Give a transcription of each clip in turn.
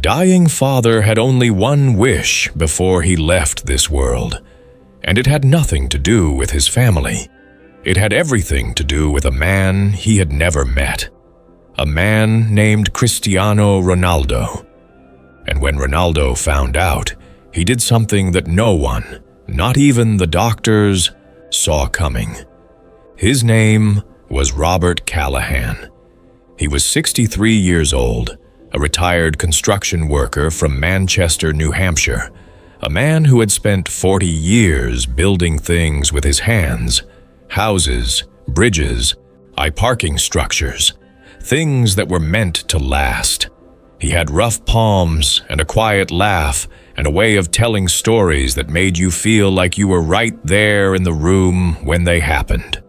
dying father had only one wish before he left this world, and it had nothing to do with his family. It had everything to do with a man he had never met, a man named Cristiano Ronaldo. And when Ronaldo found out, he did something that no one, not even the doctors, saw coming. His name was Robert Callahan. He was 63 years old, a retired construction worker from Manchester, New Hampshire, a man who had spent 40 years building things with his hands, houses, bridges, parking structures, things that were meant to last. He had rough palms and a quiet laugh and a way of telling stories that made you feel like you were right there in the room when they happened.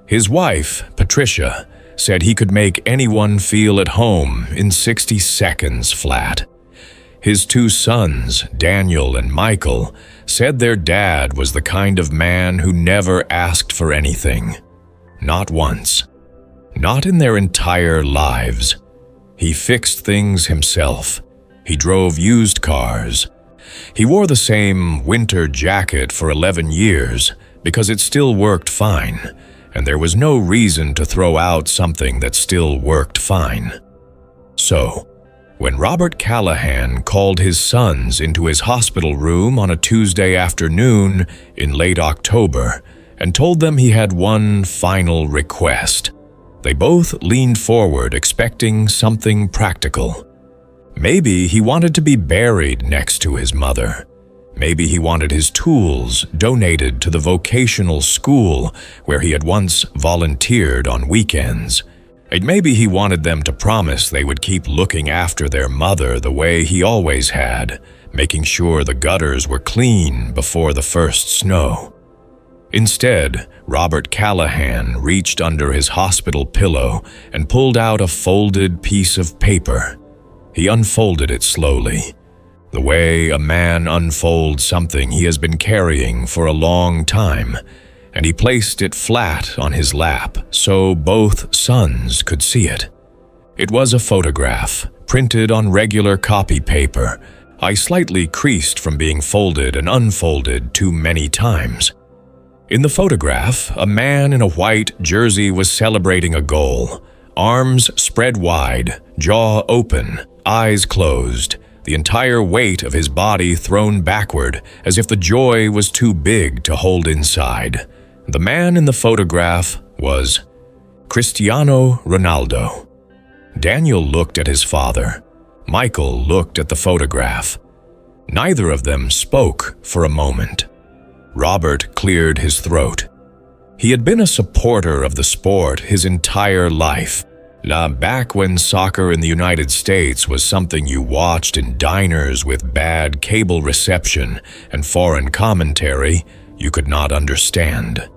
His wife, Patricia, said he could make anyone feel at home in 60 seconds flat. His two sons, Daniel and Michael, said their dad was the kind of man who never asked for anything. Not once. Not in their entire lives. He fixed things himself. He drove used cars. He wore the same winter jacket for 11 years because it still worked fine, and there was no reason to throw out something that still worked fine. So, when Robert Callahan called his sons into his hospital room on a Tuesday afternoon in late October and told them he had one final request, they both leaned forward expecting something practical. Maybe he wanted to be buried next to his mother. Maybe he wanted his tools donated to the vocational school where he had once volunteered on weekends. And maybe he wanted them to promise they would keep looking after their mother the way he always had, making sure the gutters were clean before the first snow. Instead, Robert Callahan reached under his hospital pillow and pulled out a folded piece of paper. He unfolded it slowly, the way a man unfolds something he has been carrying for a long time, and he placed it flat on his lap so both sons could see it. It was a photograph, printed on regular copy paper, slightly creased from being folded and unfolded too many times. In the photograph, a man in a white jersey was celebrating a goal, arms spread wide, jaw open, eyes closed, the entire weight of his body thrown backward as if the joy was too big to hold inside. The man in the photograph was Cristiano Ronaldo. Daniel looked at his father. Michael looked at the photograph. Neither of them spoke for a moment. Robert cleared his throat. He had been a supporter of the sport his entire life. Back when soccer in the United States was something you watched in diners with bad cable reception and foreign commentary you could not understand.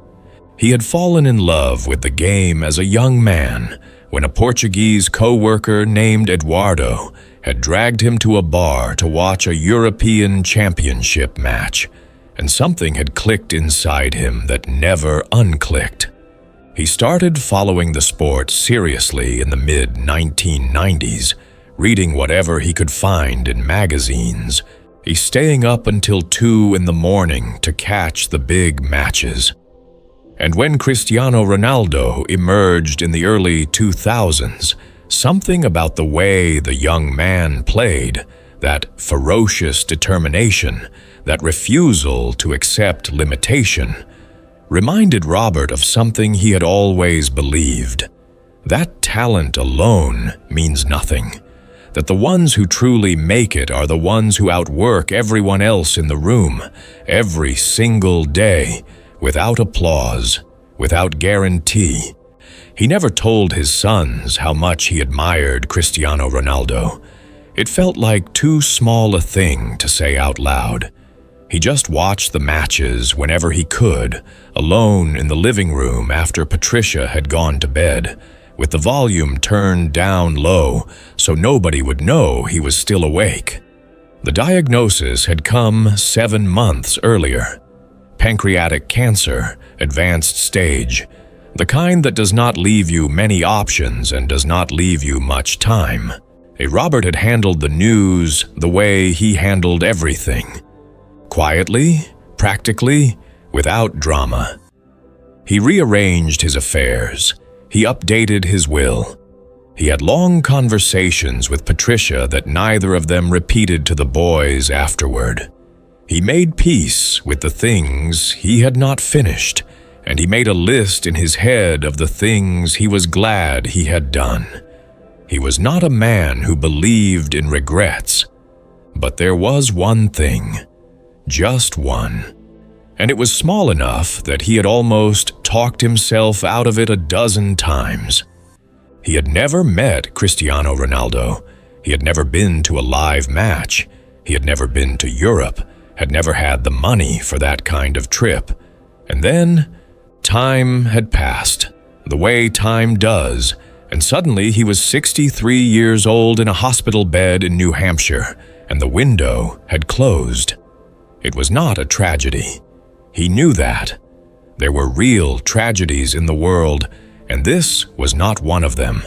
He had fallen in love with the game as a young man when a Portuguese co-worker named Eduardo had dragged him to a bar to watch a European Championship match, and something had clicked inside him that never unclicked. He started following the sport seriously in the mid-1990s, reading whatever he could find in magazines. He's staying up until 2 in the morning to catch the big matches. And when Cristiano Ronaldo emerged in the early 2000s, something about the way the young man played, that ferocious determination, that refusal to accept limitation, reminded Robert of something he had always believed. That talent alone means nothing. That the ones who truly make it are the ones who outwork everyone else in the room, every single day, without applause, without guarantee. He never told his sons how much he admired Cristiano Ronaldo. It felt like too small a thing to say out loud. He just watched the matches whenever he could, alone in the living room after Patricia had gone to bed, with the volume turned down low so nobody would know he was still awake. The diagnosis had come 7 months earlier. Pancreatic cancer, advanced stage, the kind that does not leave you many options and does not leave you much time. Robert had handled the news the way he handled everything. Quietly, practically, without drama. He rearranged his affairs. He updated his will. He had long conversations with Patricia that neither of them repeated to the boys afterward. He made peace with the things he had not finished, and he made a list in his head of the things he was glad he had done. He was not a man who believed in regrets, but there was one thing, just one, and it was small enough that he had almost talked himself out of it a dozen times. He had never met Cristiano Ronaldo. He had never been to a live match. He had never been to Europe, had never had the money for that kind of trip. And then, time had passed, the way time does, and suddenly he was 63 years old in a hospital bed in New Hampshire, and the window had closed. It was not a tragedy. He knew that. There were real tragedies in the world, and this was not one of them.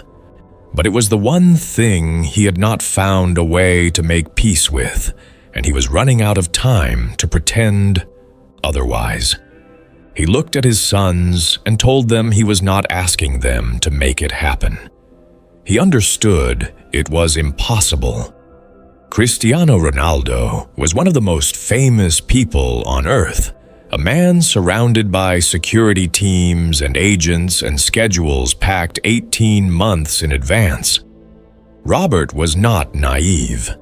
But it was the one thing he had not found a way to make peace with, and he was running out of time to pretend otherwise. He looked at his sons and told them he was not asking them to make it happen. He understood it was impossible. Cristiano Ronaldo was one of the most famous people on earth, a man surrounded by security teams and agents and schedules packed 18 months in advance. Robert was not naive.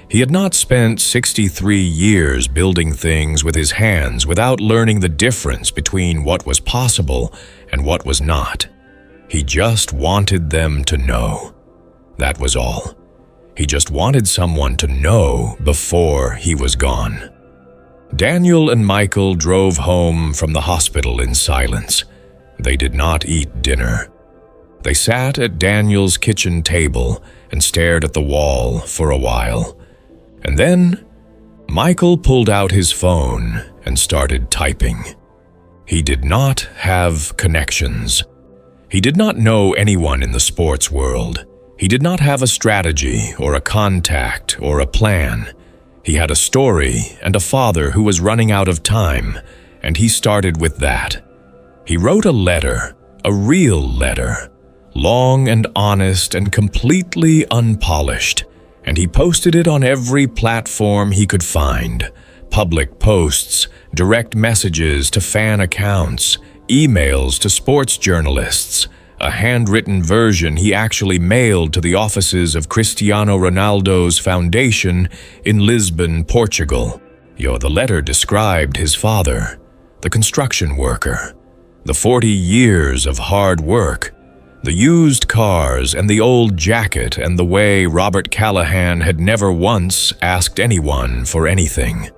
He had not spent 63 years building things with his hands without learning the difference between what was possible and what was not. He just wanted them to know. That was all. He just wanted someone to know before he was gone. Daniel and Michael drove home from the hospital in silence. They did not eat dinner. They sat at Daniel's kitchen table and stared at the wall for a while. And then, Michael pulled out his phone and started typing. He did not have connections. He did not know anyone in the sports world. He did not have a strategy or a contact or a plan. He had a story and a father who was running out of time, and he started with that. He wrote a letter, a real letter, long and honest and completely unpolished, and he posted it on every platform he could find. Public posts, direct messages to fan accounts, emails to sports journalists, a handwritten version he actually mailed to the offices of Cristiano Ronaldo's foundation in Lisbon, Portugal. The letter described his father, the construction worker, the 40 years of hard work, the used cars and the old jacket and the way Robert Callahan had never once asked anyone for anything.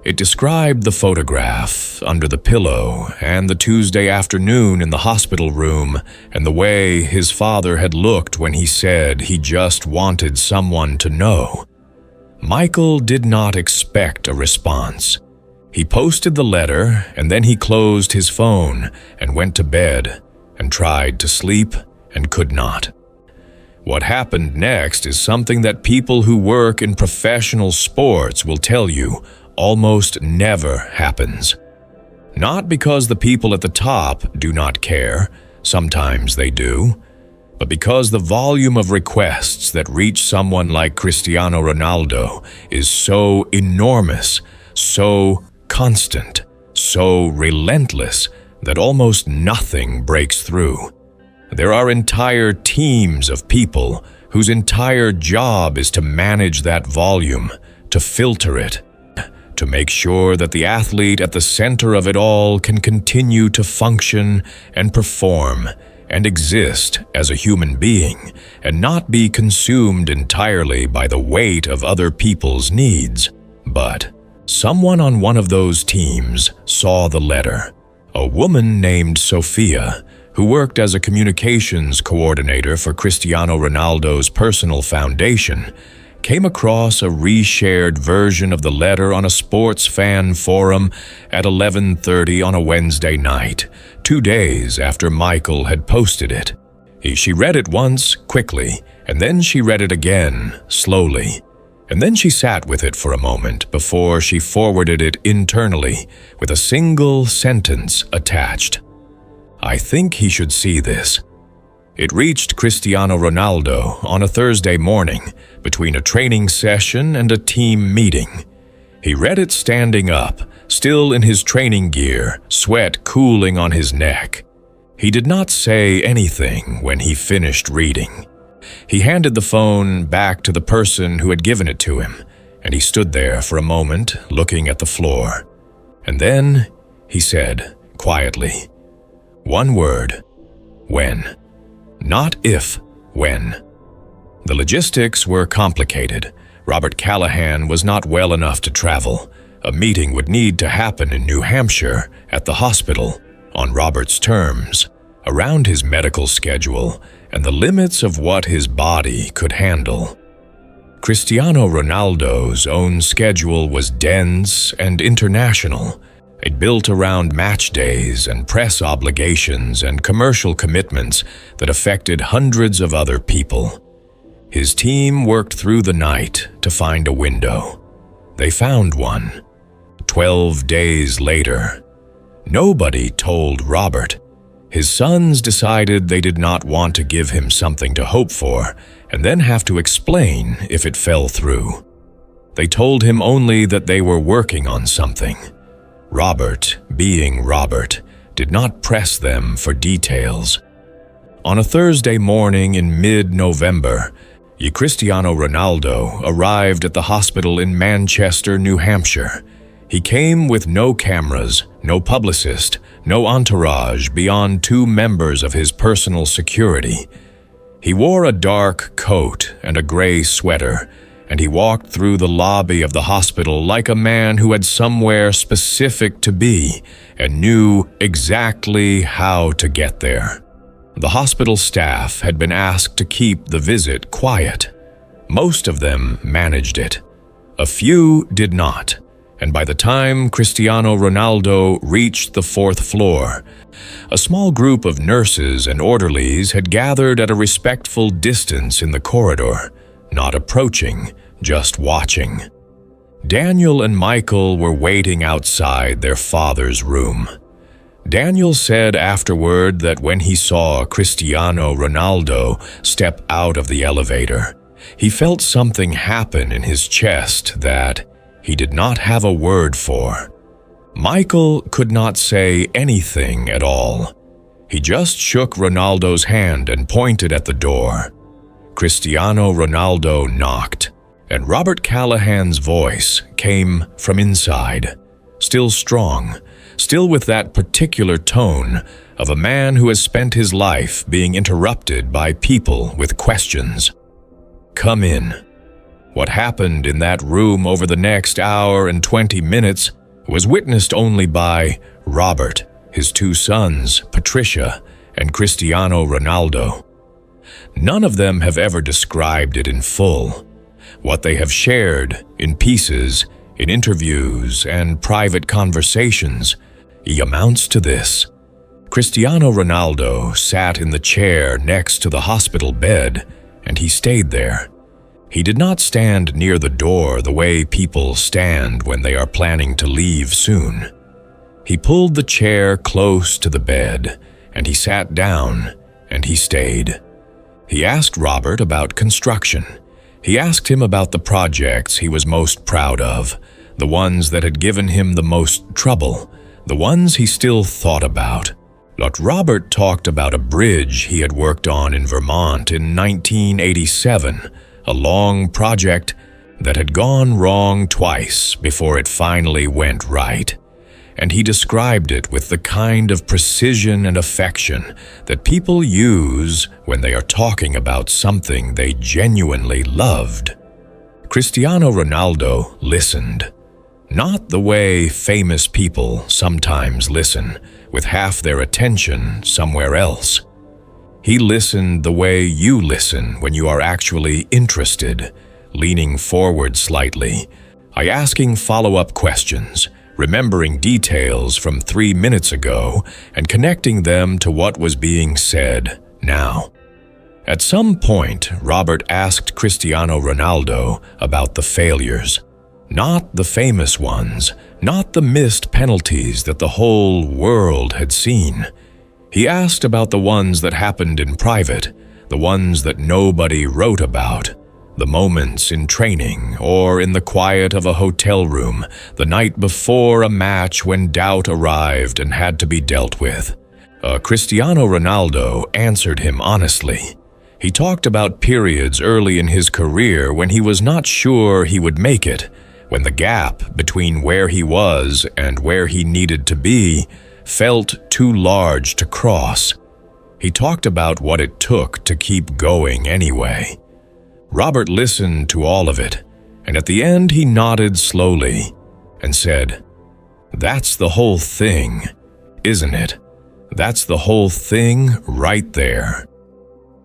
It described the photograph under the pillow and the Tuesday afternoon in the hospital room and the way his father had looked when he said he just wanted someone to know. Michael did not expect a response. He posted the letter and then he closed his phone and went to bed and tried to sleep and could not. What happened next is something that people who work in professional sports will tell you almost never happens. Not because the people at the top do not care, sometimes they do, but because the volume of requests that reach someone like Cristiano Ronaldo is so enormous, so constant, so relentless that almost nothing breaks through. There are entire teams of people whose entire job is to manage that volume, to filter it, to make sure that the athlete at the center of it all can continue to function and perform and exist as a human being and not be consumed entirely by the weight of other people's needs. But someone on one of those teams saw the letter. A woman named Sophia, who worked as a communications coordinator for Cristiano Ronaldo's personal foundation, came across a reshared version of the letter on a sports fan forum at 11:30 on a Wednesday night, 2 days after Michael had posted it. She read it once, quickly, and then she read it again, slowly, and then she sat with it for a moment before she forwarded it internally with a single sentence attached. "I think he should see this." It reached Cristiano Ronaldo on a Thursday morning between a training session and a team meeting. He read it standing up, still in his training gear, sweat cooling on his neck. He did not say anything when he finished reading. He handed the phone back to the person who had given it to him, and he stood there for a moment looking at the floor. And then he said, quietly, one word, when. Not if, when. The logistics were complicated. Robert Callahan was not well enough to travel. A meeting would need to happen in New Hampshire at the hospital, on Robert's terms, around his medical schedule and the limits of what his body could handle. Cristiano Ronaldo's own schedule was dense and international. It built around match days and press obligations and commercial commitments that affected hundreds of other people. His team worked through the night to find a window. They found one. 12 days later. Nobody told Robert. His sons decided they did not want to give him something to hope for and then have to explain if it fell through. They told him only that they were working on something. Robert, being Robert, did not press them for details. On a Thursday morning in mid-November, Cristiano Ronaldo arrived at the hospital in Manchester, New Hampshire. He came with no cameras, no publicist, no entourage beyond 2 members of his personal security. He wore a dark coat and a gray sweater, and he walked through the lobby of the hospital like a man who had somewhere specific to be and knew exactly how to get there. The hospital staff had been asked to keep the visit quiet. Most of them managed it. A few did not, and by the time Cristiano Ronaldo reached the 4th floor, a small group of nurses and orderlies had gathered at a respectful distance in the corridor, not approaching, just watching. Daniel and Michael were waiting outside their father's room. Daniel said afterward that when he saw Cristiano Ronaldo step out of the elevator, he felt something happen in his chest that he did not have a word for. Michael could not say anything at all. He just shook Ronaldo's hand and pointed at the door. Cristiano Ronaldo knocked, and Robert Callahan's voice came from inside, still strong, still with that particular tone of a man who has spent his life being interrupted by people with questions. Come in. What happened in that room over the next hour and 20 minutes was witnessed only by Robert, his 2 sons, Patricia, and Cristiano Ronaldo. None of them have ever described it in full. What they have shared in pieces, in interviews and private conversations, amounts to this. Cristiano Ronaldo sat in the chair next to the hospital bed, and he stayed there. He did not stand near the door the way people stand when they are planning to leave soon. He pulled the chair close to the bed, and he sat down, and he stayed. He asked Robert about construction. He asked him about the projects he was most proud of, the ones that had given him the most trouble, the ones he still thought about. But Robert talked about a bridge he had worked on in Vermont in 1987, a long project that had gone wrong twice before it finally went right. And he described it with the kind of precision and affection that people use when they are talking about something they genuinely loved. Cristiano Ronaldo listened. Not the way famous people sometimes listen, with half their attention somewhere else. He listened the way you listen when you are actually interested, leaning forward slightly, asking follow-up questions, remembering details from 3 minutes ago and connecting them to what was being said now. At some point, Robert asked Cristiano Ronaldo about the failures. Not the famous ones, not the missed penalties that the whole world had seen. He asked about the ones that happened in private, the ones that nobody wrote about, the moments in training or in the quiet of a hotel room the night before a match when doubt arrived and had to be dealt with. Cristiano Ronaldo answered him honestly. He talked about periods early in his career when he was not sure he would make it, when the gap between where he was and where he needed to be felt too large to cross. He talked about what it took to keep going anyway. Robert listened to all of it, and at the end he nodded slowly and said, "That's the whole thing, isn't it? That's the whole thing right there."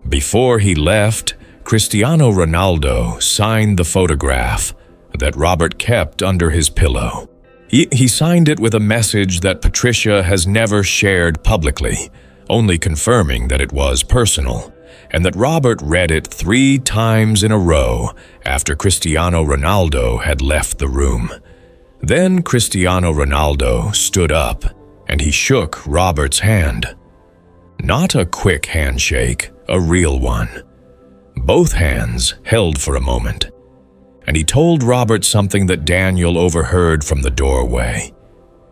Before he left, Cristiano Ronaldo signed the photograph that Robert kept under his pillow. He signed it with a message that Patricia has never shared publicly, only confirming that it was personal, and that Robert read it 3 times in a row after Cristiano Ronaldo had left the room. Then Cristiano Ronaldo stood up, and he shook Robert's hand. Not a quick handshake, a real one. Both hands held for a moment, and he told Robert something that Daniel overheard from the doorway.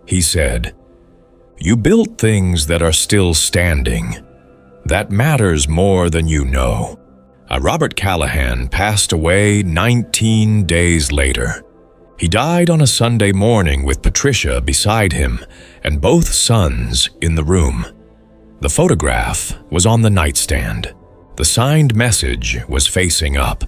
He said, "You built things that are still standing. That matters more than you know." Robert Callahan passed away 19 days later. He died on a Sunday morning with Patricia beside him and both sons in the room. The photograph was on the nightstand. The signed message was facing up.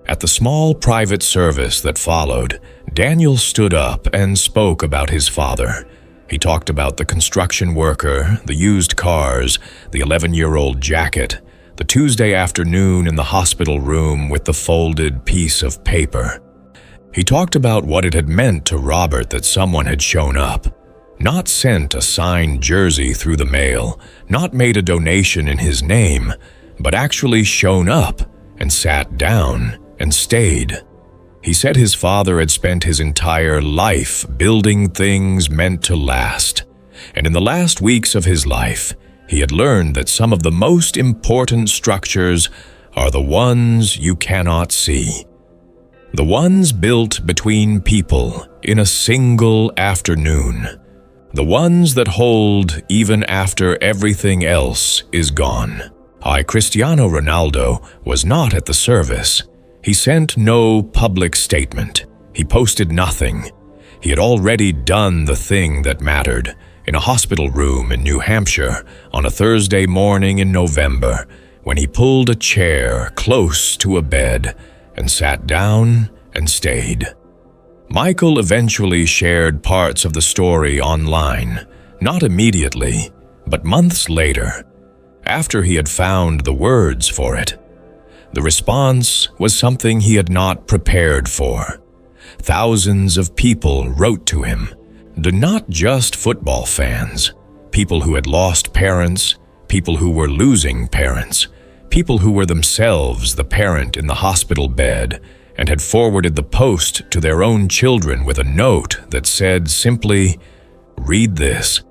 At the small private service that followed, Daniel stood up and spoke about his father. He talked about the construction worker, the used cars, the 11-year-old jacket, the Tuesday afternoon in the hospital room with the folded piece of paper. He talked about what it had meant to Robert that someone had shown up, not sent a signed jersey through the mail, not made a donation in his name, but actually shown up and sat down and stayed. He said his father had spent his entire life building things meant to last, and in the last weeks of his life, he had learned that some of the most important structures are the ones you cannot see. The ones built between people in a single afternoon. The ones that hold even after everything else is gone. Cristiano Ronaldo was not at the service. He sent no public statement. He posted nothing. He had already done the thing that mattered in a hospital room in New Hampshire on a Thursday morning in November when he pulled a chair close to a bed and sat down and stayed. Michael eventually shared parts of the story online, not immediately, but months later, after he had found the words for it. The response was something he had not prepared for. Thousands of people wrote to him, not just football fans, people who had lost parents, people who were losing parents, people who were themselves the parent in the hospital bed and had forwarded the post to their own children with a note that said simply, "Read this."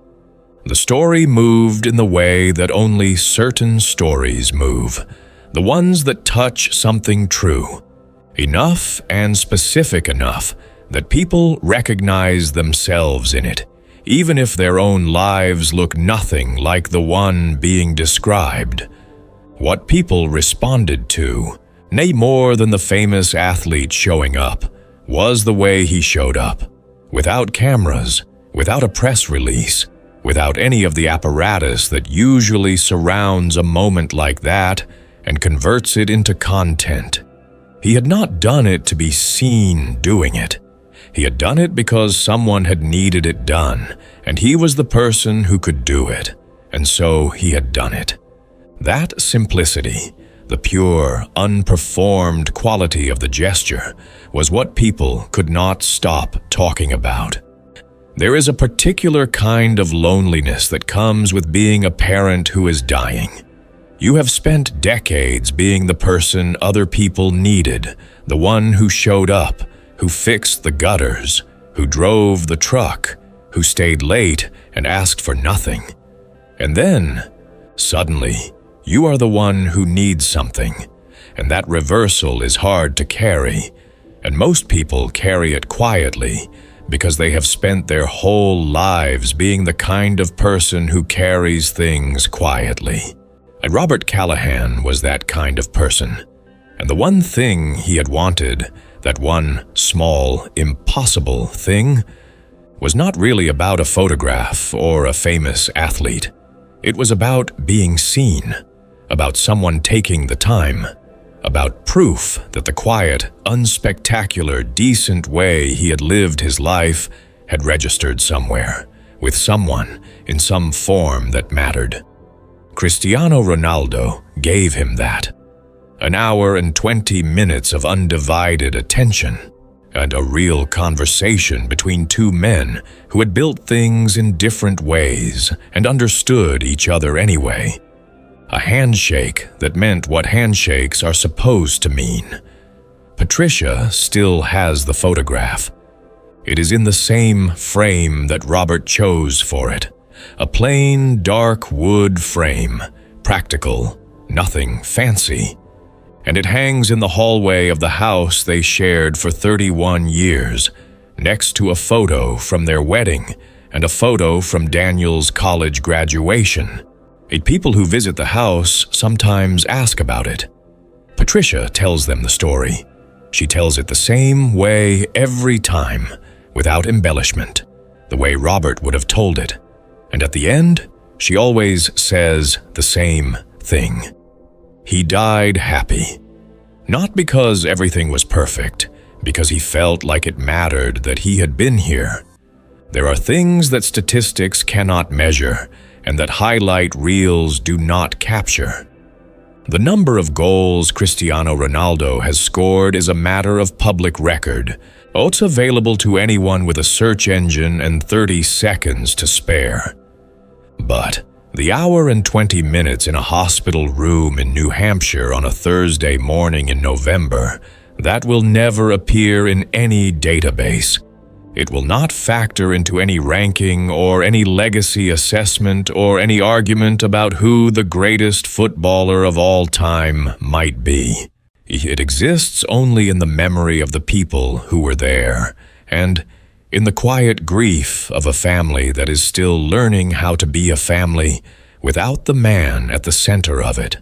The story moved in the way that only certain stories move, the ones that touch something true, enough and specific enough that people recognize themselves in it, even if their own lives look nothing like the one being described. What people responded to, nay more than the famous athlete showing up, was the way he showed up, without cameras, without a press release, without any of the apparatus that usually surrounds a moment like that and converts it into content. He had not done it to be seen doing it. He had done it because someone had needed it done, and he was the person who could do it, and so he had done it. That simplicity, the pure, unperformed quality of the gesture, was what people could not stop talking about. There is a particular kind of loneliness that comes with being a parent who is dying. You have spent decades being the person other people needed, the one who showed up, who fixed the gutters, who drove the truck, who stayed late and asked for nothing. And then, suddenly, you are the one who needs something, and that reversal is hard to carry, and most people carry it quietly because they have spent their whole lives being the kind of person who carries things quietly. And Robert Callahan was that kind of person, and the one thing he had wanted, that one small, impossible thing, was not really about a photograph or a famous athlete. It was about being seen, about someone taking the time, about proof that the quiet, unspectacular, decent way he had lived his life had registered somewhere, with someone, in some form that mattered. Cristiano Ronaldo gave him that. An hour and 20 minutes of undivided attention, and a real conversation between two men who had built things in different ways and understood each other anyway. A handshake that meant what handshakes are supposed to mean. Patricia still has the photograph. It is in the same frame that Robert chose for it. A plain, dark wood frame, practical, nothing fancy. And it hangs in the hallway of the house they shared for 31 years, next to a photo from their wedding and a photo from Daniel's college graduation. People who visit the house sometimes ask about it. Patricia tells them the story. She tells it the same way every time, without embellishment, the way Robert would have told it. And at the end, she always says the same thing. He died happy. Not because everything was perfect, because he felt like it mattered that he had been here. There are things that statistics cannot measure, and that highlight reels do not capture. The number of goals Cristiano Ronaldo has scored is a matter of public record. It's available to anyone with a search engine and 30 seconds to spare. But the hour and 20 minutes in a hospital room in New Hampshire on a Thursday morning in November, that will never appear in any database. It will not factor into any ranking or any legacy assessment or any argument about who the greatest footballer of all time might be. It exists only in the memory of the people who were there, and in the quiet grief of a family that is still learning how to be a family without the man at the center of it.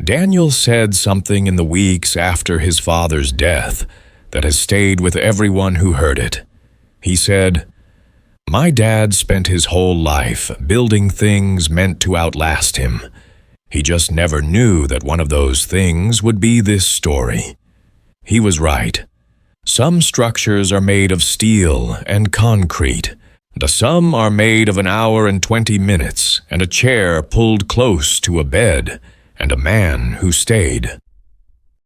Daniel said something in the weeks after his father's death that has stayed with everyone who heard it. He said, "My dad spent his whole life building things meant to outlast him. He just never knew that one of those things would be this story." He was right. Some structures are made of steel and concrete. Some are made of an hour and 20 minutes and a chair pulled close to a bed and a man who stayed.